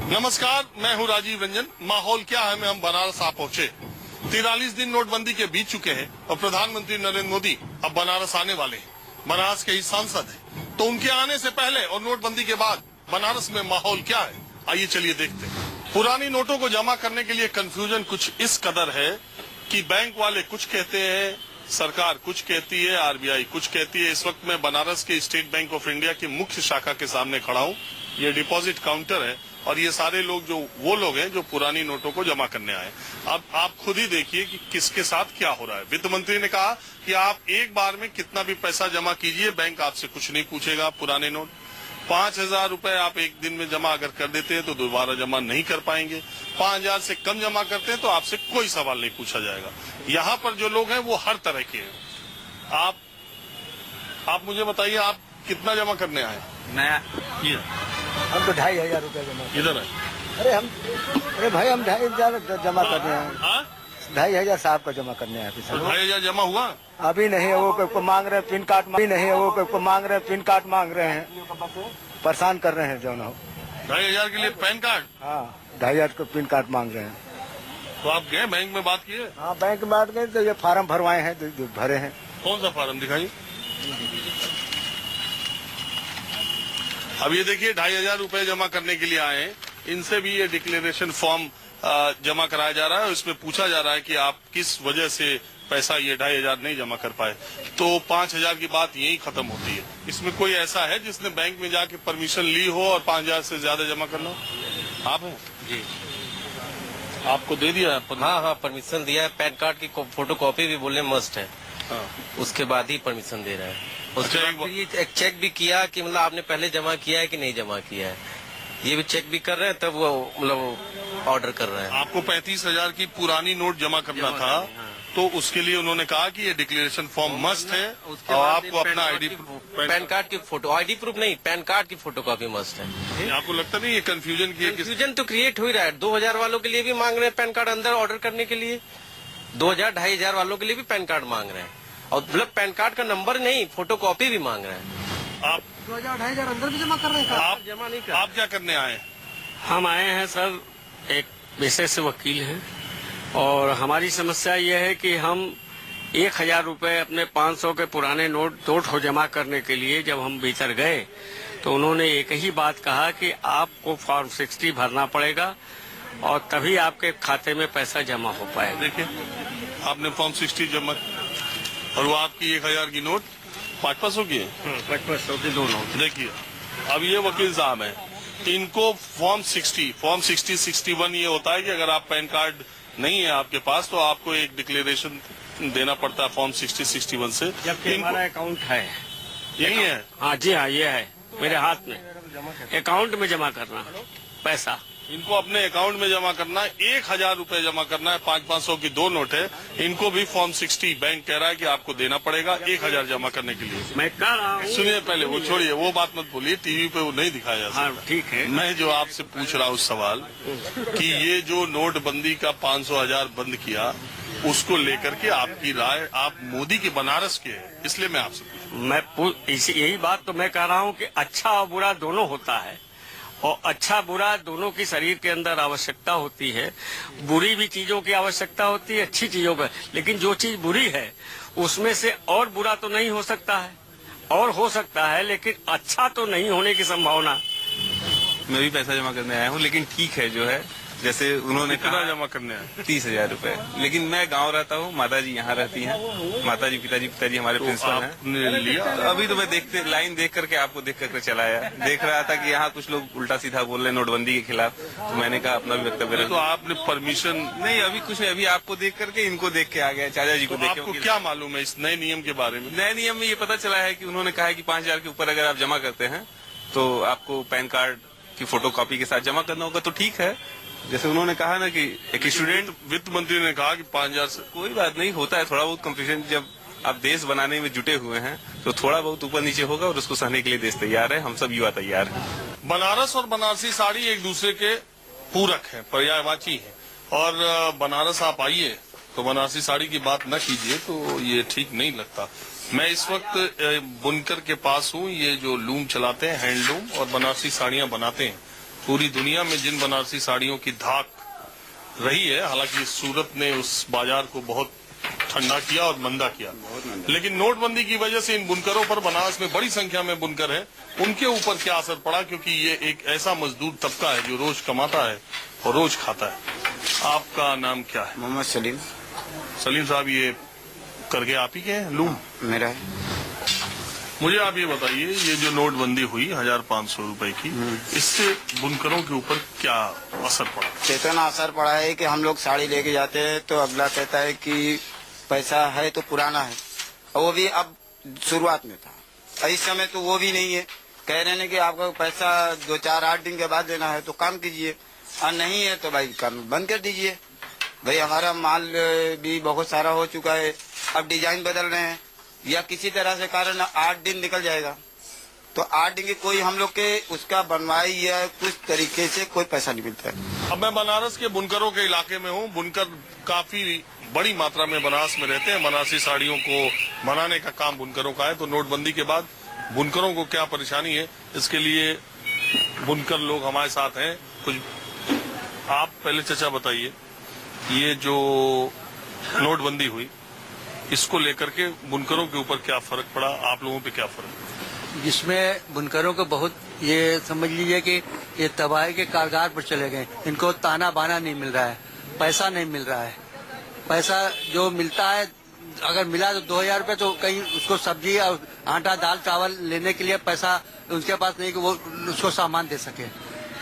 नमस्कार, मैं हूं राजीव रंजन। माहौल क्या है में हम बनारस आ पहुंचे। 43 दिन नोटबंदी के बीत चुके हैं और प्रधानमंत्री नरेंद्र मोदी अब बनारस आने वाले हैं। बनारस के ही सांसद हैं, तो उनके आने से पहले और नोटबंदी के बाद बनारस में माहौल क्या है, आइए चलिए देखते हैं। पुरानी नोटों को जमा करने के लिए कंफ्यूजन कुछ इस कदर है कि बैंक वाले कुछ कहते हैं, सरकार कुछ कहती है, आरबीआई कुछ कहती है। इस वक्त मैं बनारस के स्टेट बैंक ऑफ इंडिया की मुख्य शाखा के सामने खड़ा हूँ। ये डिपॉजिट काउंटर है और ये सारे लोग वो लोग हैं जो पुरानी नोटों को जमा करने आए। अब आप खुद ही देखिए कि किसके साथ क्या हो रहा है। वित्त मंत्री ने कहा कि आप एक बार में कितना भी पैसा जमा कीजिए, बैंक आपसे कुछ नहीं पूछेगा। पुराने नोट 5,000 रुपए आप एक दिन में जमा अगर कर देते हैं तो दोबारा जमा नहीं कर पाएंगे। 5,000 से कम जमा करते हैं तो आपसे कोई सवाल नहीं पूछा जाएगा। यहाँ पर जो लोग हैं वो हर तरह के हैं। आप मुझे बताइए, आप कितना जमा करने आए? नया हम तो 2,500 रुपए जमा। इधर है। अरे भाई हम 2,500 जमा करने आए। 2,500 साहब का जमा करने आए। 2,500 जमा हुआ? अभी नहीं है, वो मांग रहे हैं पिन कार्ड। नहीं है, वो मांग रहे हैं पिन कार्ड, मांग रहे हैं, परेशान कर रहे हैं जो ना हो। 2,500 के लिए पैन कार्ड? हाँ, 2,500 का पिन कार्ड मांग रहे हैं। तो आप गए बैंक में बात किए? हाँ, बैंक में बात गए तो ये फार्म भरवाए हैं, जो भरे हैं। कौन सा फार्म दिखाइए? अब ये देखिए 2,500 रुपए जमा करने के लिए आए हैं। इनसे भी ये डिक्लेरेशन फॉर्म जमा कराया जा रहा है। इसमें पूछा जा रहा है कि आप किस वजह से पैसा ये 2,500 नहीं जमा कर पाए। तो 5,000 की बात यही खत्म होती है। इसमें कोई ऐसा है जिसने बैंक में जाके परमिशन ली हो और 5,000 से ज्यादा जमा करना हो? आप हैं जी? आपको दे दिया? हाँ, परमिशन दिया है। पैन कार्ड की फोटो कॉपी भी बोलने मस्ट है। हाँ। उसके बाद ही परमिशन दे रहा है। उसके अच्छा, बाद फिर एक चेक भी किया कि मतलब आपने पहले जमा किया है कि नहीं जमा किया है, ये भी चेक भी कर रहे हैं, तब वो मतलब ऑर्डर कर रहे हैं। आपको 35,000 की पुरानी नोट जमा करना था। हाँ। तो उसके लिए उन्होंने कहा कि ये डिक्लेरेशन फॉर्म मस्ट है और आपको अपना आईडी पैन कार्ड की फोटो, आईडी प्रूफ नहीं, पैन कार्ड की फोटो कॉपी मस्ट है। आपको लगता नहीं ये कंफ्यूजन की? कंफ्यूजन तो क्रिएट हो ही रहा है। 2,000 वालों के लिए भी मांग रहे हैं पैन कार्ड अंदर ऑर्डर करने के लिए, 2,000 2,500 वालों के लिए भी पैन कार्ड मांग रहे हैं, और मतलब पैन कार्ड का नंबर नहीं, फोटो कॉपी भी मांग रहे हैं। आप 2,000 2,500 अंदर भी जमा कर रहे हैं। आप जमा नहीं कर। आप क्या करने आए? हम आए हैं सर, एक पेशे से वकील हैं, और हमारी समस्या ये है कि हम 1,000 रुपए अपने 500 के पुराने नोट हो जमा करने के लिए जब हम भीतर गए तो उन्होंने एक ही बात कहा कि आपको फॉर्म 60 भरना पड़ेगा और तभी आपके खाते में पैसा जमा हो पाएगा। देखिए, आपने फॉर्म 60 जमा और वो आपकी 1,000 की नोट 500 की है। 500 की 2 नोट। देखिए, अब ये वकील साहब हैं, इनको फॉर्म 60, 61 ये होता है कि अगर आप पैन कार्ड नहीं है आपके पास तो आपको एक डिक्लेरेशन देना पड़ता है फॉर्म 60, 61 से। जबकि हमारा अकाउंट है, यही है? हाँ जी हाँ, ये है मेरे हाथ में, अकाउंट में जमा करना पैसा। इनको अपने अकाउंट में जमा करना है, 1,000 रुपए जमा करना है। 500 की 2 नोट है। इनको भी फॉर्म 60 बैंक कह रहा है कि आपको देना पड़ेगा 1,000 जमा करने के लिए। मैं कह रहा हूँ, सुनिए, पहले वो छोड़िए, वो बात मत बोलिए, टीवी पे वो नहीं दिखाया जा सकता। हाँ ठीक है। मैं जो आपसे पूछ रहा हूँ सवाल कि ये जो नोटबंदी का 500,000 बंद किया, उसको लेकर के आपकी राय, आप मोदी के बनारस के हैं, इसलिए मैं आपसे यही बात तो मैं कह रहा हूँ कि अच्छा और बुरा दोनों होता है, और अच्छा बुरा दोनों की शरीर के अंदर आवश्यकता होती है। बुरी भी चीजों की आवश्यकता होती है, अच्छी चीजों पर, लेकिन जो चीज बुरी है उसमें से और बुरा तो नहीं हो सकता है, और हो सकता है लेकिन अच्छा तो नहीं होने की संभावना। मैं भी पैसा जमा करने आया हूँ, लेकिन ठीक है जो है, जैसे उन्होंने कितना कहा जमा करने हैं? 30,000 रुपए। लेकिन मैं गांव रहता हूँ, माता जी यहाँ रहती हैं, माता जी पिताजी हमारे प्रिंसिपल हैं। आपने लिया? अभी तो मैं लाइन देख करके आपको देख करके चला आया। देख रहा था कि यहाँ कुछ लोग उल्टा सीधा बोल रहे हैं नोटबंदी के खिलाफ, तो मैंने कहा अपना भी वक्तव्य तो आपने परमिशन नहीं, अभी कुछ नहीं, अभी आपको देख करके इनको देख के आ गया, चाचा जी को देख आपको के। क्या मालूम है इस नए नियम के बारे में? नए नियम में ये पता चला है कि उन्होंने कहा है कि 5,000 के ऊपर अगर आप जमा करते हैं तो आपको पैन कार्ड की फोटो कॉपी के साथ जमा करना होगा। तो ठीक है, जैसे उन्होंने कहा ना कि एक स्टूडेंट, वित्त मंत्री ने कहा कि 5,000 से कोई बात नहीं, होता है थोड़ा बहुत कंफ्यूजन। जब आप देश बनाने में जुटे हुए हैं तो थोड़ा बहुत ऊपर नीचे होगा, और उसको सहने के लिए देश तैयार है, हम सब युवा तैयार हैं। बनारस और बनारसी साड़ी एक दूसरे के पूरक हैं, पर्यायवाची हैं, और बनारस आप आइए तो बनारसी साड़ी की बात न कीजिए तो ये ठीक नहीं लगता। मैं इस वक्त बुनकर के पास हूँ, ये जो लूम चलाते हैं, हैंडलूम, और बनारसी साड़ियाँ बनाते हैं, पूरी दुनिया में जिन बनारसी साड़ियों की धाक रही है, हालांकि सूरत ने उस बाजार को बहुत ठंडा किया और मंदा किया, लेकिन नोटबंदी की वजह से इन बुनकरों पर, बनारस में बड़ी संख्या में बुनकर हैं, उनके ऊपर क्या असर पड़ा, क्योंकि ये एक ऐसा मजदूर तबका है जो रोज कमाता है और रोज खाता है। आपका नाम क्या है? मोहम्मद सलीम। सलीम साहब, ये करके आप ही के हैं? लूम मेरा है। मुझे आप ये बताइए, ये जो नोटबंदी हुई 1500 रुपए की, इससे बुनकरों के ऊपर क्या असर पड़ा? इतना असर पड़ा है कि हम लोग साड़ी लेके जाते हैं तो अगला कहता है कि पैसा है तो पुराना है, और वो भी अब शुरुआत में था, इस समय तो वो भी नहीं है। कह रहे हैं कि आपका पैसा 2-4-8 दिन के बाद देना है तो काम कीजिए, और नहीं है तो भाई काम बंद कर दीजिए। भाई हमारा माल भी बहुत सारा हो चुका है, अब डिजाइन बदल रहे हैं, या किसी तरह से कारण 8 दिन निकल जाएगा, तो 8 दिन की कोई हम लोग के उसका बनवाई या कुछ तरीके से कोई पैसा नहीं मिलता है। अब मैं बनारस के बुनकरों के इलाके में हूँ। बुनकर काफी बड़ी मात्रा में बनारस में रहते हैं। बनारसी साड़ियों को बनाने का काम बुनकरों का है। तो नोटबंदी के बाद बुनकरों को क्या परेशानी है, इसके लिए बुनकर लोग हमारे साथ हैं। कुछ आप पहले चचा बताइए, ये जो नोटबंदी हुई इसको लेकर के बुनकरों के ऊपर क्या फर्क पड़ा, आप लोगों पे क्या फर्क? जिसमें बुनकरों को बहुत, ये समझ लीजिए कि ये तबाही के कारगर पर चले गए। इनको ताना बाना नहीं मिल रहा है, पैसा नहीं मिल रहा है। पैसा जो मिलता है, अगर मिला तो 2000 रुपये, तो कहीं उसको सब्जी और आटा दाल चावल लेने के लिए पैसा उनके पास नहीं कि वो उसको सामान दे सके।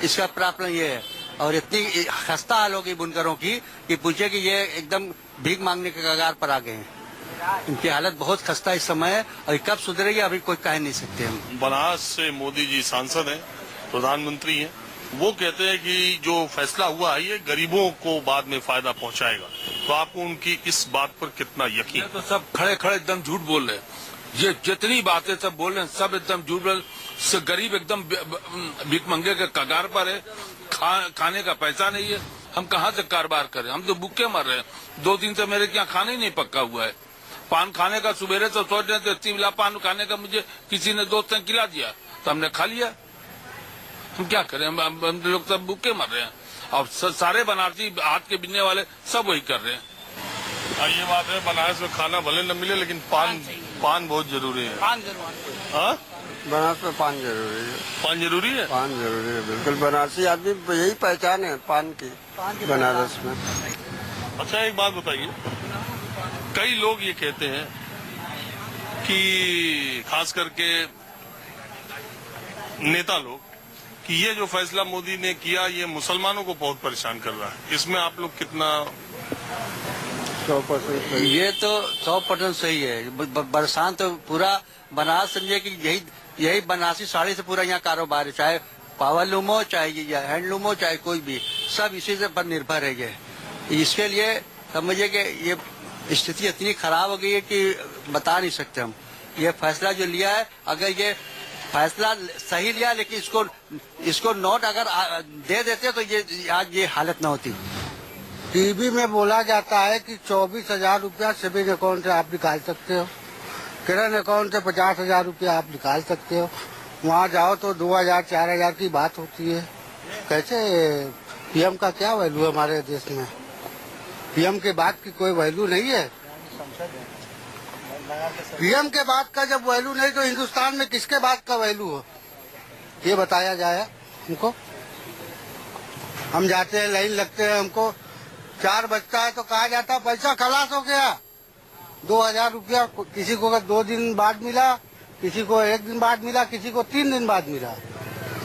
इसका प्रॉब्लम ये है। और इतनी खस्ता हाल होगी बुनकरों की कि पूछे कि ये एकदम भीख मांगने के कगार पर आ गए हैं। इनकी हालत बहुत खस्ता इस समय है, और कब सुधरेगी अभी कोई कह नहीं सकते हम। बनारस से मोदी जी सांसद हैं, प्रधानमंत्री हैं, वो कहते हैं कि जो फैसला हुआ है ये गरीबों को बाद में फायदा पहुंचाएगा। तो आपको उनकी इस बात पर कितना यकीन? तो सब खड़े खड़े एकदम झूठ बोल रहे हैं। ये जितनी बातें सब बोल रहे हैं सब एकदम झूठ बोल रहे। गरीब एकदम भिखमंगे के कगार पर है, खाने का पैसा नहीं है। हम कहाँ से कारोबार करें? हम तो भूखे मर रहे हैं। 2 दिन से मेरे यहाँ खाना ही नहीं पक्का हुआ है। पान खाने का सवेरे से सोच रहे थे, 3 पान खाने का मुझे किसी ने दोस्त ने खिला दिया तो हमने खा लिया। हम क्या करें? हम लोग सब भूखे मर रहे हैं। और सारे बनारसी हाथ के बिनने वाले सब वही कर रहे हैं। ये बात है, बनारस में खाना भले न मिले लेकिन पान बहुत जरूरी है। पान जरूरी है। हाँ? बनारस में पान जरूरी है। पान जरूरी है? पान जरूरी है, बिल्कुल। बनारसी आदमी यही पहचान है पान की बनारस में। अच्छा, एक बात बताइए, कई लोग ये कहते हैं कि खास करके नेता लोग, कि ये जो फैसला मोदी ने किया ये मुसलमानों को बहुत परेशान कर रहा है। इसमें आप लोग कितना? 100% सही। ये तो 100% सही है। बरसात तो पूरा बनारस समझे कि यही बनारसी साड़ी से पूरा यहाँ कारोबार है, चाहे पावरलूम हो, चाहे हैंडलूम हो, चाहे कोई भी, सब इसी से पर निर्भर है। ये इसके लिए समझिए कि ये स्थिति इतनी खराब हो गई है कि बता नहीं सकते हम। ये फैसला जो लिया है, अगर ये फैसला सही लिया, लेकिन इसको नोट अगर दे देते तो ये आज ये हालत न होती। टीवी में बोला जाता है कि 24,000 रुपया सेविंग अकाउंट से आप निकाल सकते हो, करंट अकाउंट से 50,000 रुपया आप निकाल सकते हो। वहाँ जाओ तो 2,000-4,000 की बात होती है। कैसे पीएम का क्या वैल्यू है हमारे देश में? पीएम के बाद की कोई वैल्यू नहीं है। पीएम के बाद का जब वैल्यू नहीं तो हिंदुस्तान में किसके बाद का वैल्यू हो, ये बताया जाए हमको। हम जाते हैं, लाइन लगते हैं, हमको 4 बजता है तो कहा जाता पैसा खलास हो गया। 2,000 रुपया किसी को 2 दिन बाद मिला, किसी को 1 दिन बाद मिला, किसी को 3 दिन बाद मिला।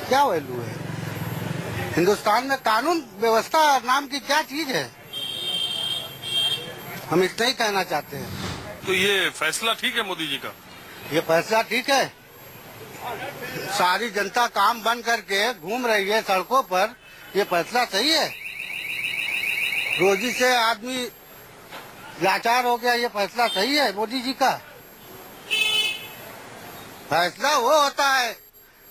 क्या वैल्यू है? हिंदुस्तान में कानून व्यवस्था नाम की क्या चीज है? हम इतना ही कहना चाहते हैं। तो ये फैसला ठीक है मोदी जी का? ये फैसला ठीक है। सारी जनता काम बंद करके घूम रही है सड़कों पर, ये फैसला सही है। रोजी से आदमी लाचार हो गया, ये फैसला सही है मोदी जी का? फैसला वो होता है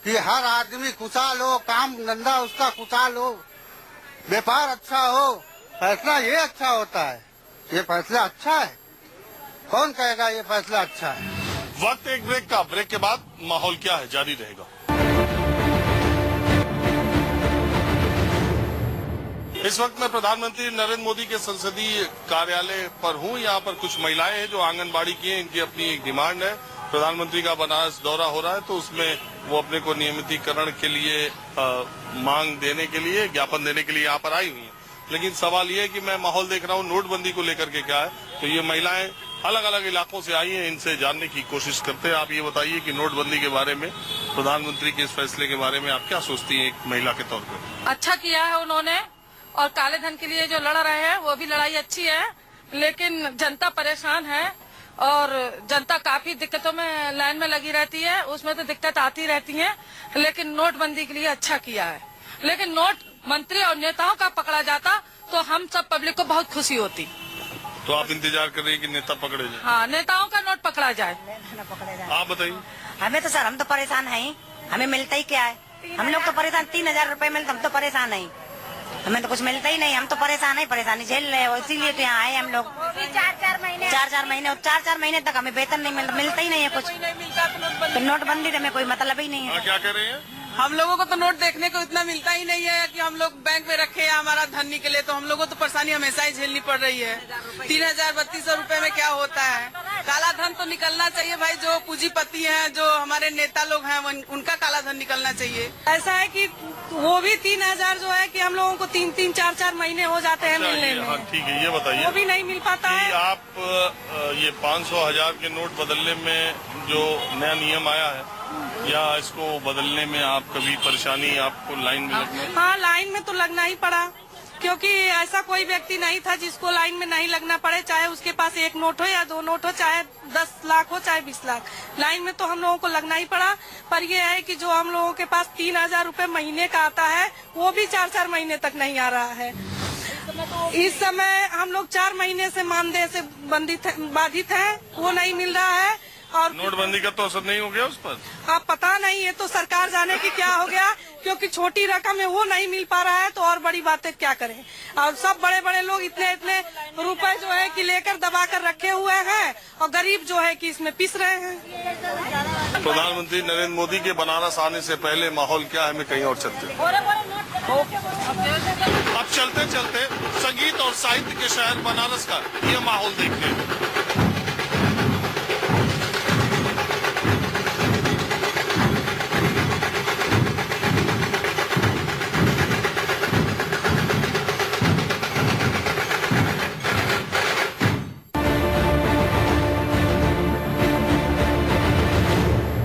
कि हर आदमी खुशहाल हो, काम धंधा उसका खुशहाल हो, व्यापार अच्छा हो, फैसला ये अच्छा होता है। ये फैसला अच्छा है? कौन कहेगा ये फैसला अच्छा है? वक्त एक ब्रेक का, ब्रेक के बाद माहौल क्या है जारी रहेगा। इस वक्त मैं प्रधानमंत्री नरेंद्र मोदी के संसदीय कार्यालय पर हूं। यहाँ पर कुछ महिलाएं हैं जो आंगनबाड़ी की हैं। इनकी अपनी एक डिमांड है। प्रधानमंत्री का बनारस दौरा हो रहा है तो उसमें वो अपने को नियमितीकरण के लिए मांग देने के लिए, ज्ञापन देने के लिए यहाँ पर आई हुई हैं। लेकिन सवाल ये है कि मैं माहौल देख रहा हूँ नोटबंदी को लेकर के क्या है। तो ये महिलाएं अलग अलग इलाकों से आई हैं, इनसे जानने की कोशिश करते हैं। आप ये बताइए कि नोटबंदी के बारे में, प्रधानमंत्री के इस फैसले के बारे में आप क्या सोचती हैं एक महिला के तौर पर? अच्छा किया है उन्होंने, और काले धन के लिए जो लड़ रहे हैं वो भी लड़ाई अच्छी है, लेकिन जनता परेशान है और जनता काफी दिक्कतों में लाइन में लगी रहती है। उसमें तो दिक्कत आती रहती है, लेकिन नोटबंदी के लिए अच्छा किया है। लेकिन नोट मंत्री और नेताओं का पकड़ा जाता तो हम सब पब्लिक को बहुत खुशी होती। तो आप इंतजार कर रही हैं कि नेता पकड़े जाए? हाँ, नेताओं का नोट पकड़ा जाए। आप बताइए। हमें तो सर, हम तो परेशान हैं, हमें मिलता ही क्या है? हम लोग तो परेशान, 3,000 रुपए मिलते, हम तो परेशान नहीं, हमें तो कुछ मिलता ही नहीं, हम तो परेशान है, परेशानी झेल रहे हैं। इसीलिए तो यहाँ आए हम लोग। 4-4 महीने तक हमें वेतन नहीं मिलता ही नहीं है कुछ। तो नोटबंदी से हमें कोई मतलब ही नहीं है। क्या कह रहे हैं? हम लोगों को तो नोट देखने को इतना मिलता ही नहीं है कि हम लोग बैंक में रखे या हमारा धन निकले, तो हम लोगों को तो परेशानी हमेशा ही झेलनी पड़ रही है। 3,000-3,200 रुपए में क्या होता है? काला धन तो निकलना चाहिए भाई, जो पूंजीपति हैं, जो हमारे नेता लोग हैं, उनका काला धन निकलना चाहिए। ऐसा है कि वो भी 3,000 जो है कि हम लोगों को 3-3, 4-4 महीने हो जाते हैं मिलने में। हाँ ठीक है, ये बताइए वो भी नहीं मिल पाता है। आप ये 500, 1000 के नोट बदलने में जो नया नियम आया है, या इसको बदलने में आप कभी परेशानी, आपको लाइन में लगना? हाँ, लाइन में तो लगना ही पड़ा, क्योंकि ऐसा कोई व्यक्ति नहीं था जिसको लाइन में नहीं लगना पड़े, चाहे उसके पास 1 नोट हो या 2 नोट हो, चाहे 10 लाख हो, चाहे 20 लाख। लाइन में तो हम लोगों को लगना ही पड़ा। पर ये है कि जो हम लोगों के पास 3,000 रुपए महीने का आता है, वो भी 4-4 महीने तक नहीं आ रहा है। इस समय हम लोग 4 महीने से मानदेय से बाधित हैं, वो नहीं मिल रहा है। और नोटबंदी का तो असर नहीं हो गया उस पर? आप पता नहीं, ये तो सरकार जाने की क्या हो गया, क्योंकि छोटी रकम है वो नहीं मिल पा रहा है, तो और बड़ी बातें क्या करें। और सब बड़े बड़े लोग इतने रुपए जो है कि लेकर दबा कर रखे हुए हैं, और गरीब जो है कि इसमें पिस रहे हैं। प्रधानमंत्री नरेंद्र मोदी के बनारस आने से पहले माहौल क्या है, हमें कहीं और चलते। अब चलते चलते संगीत और साहित्य के शहर बनारस का ये माहौल देखते हैं।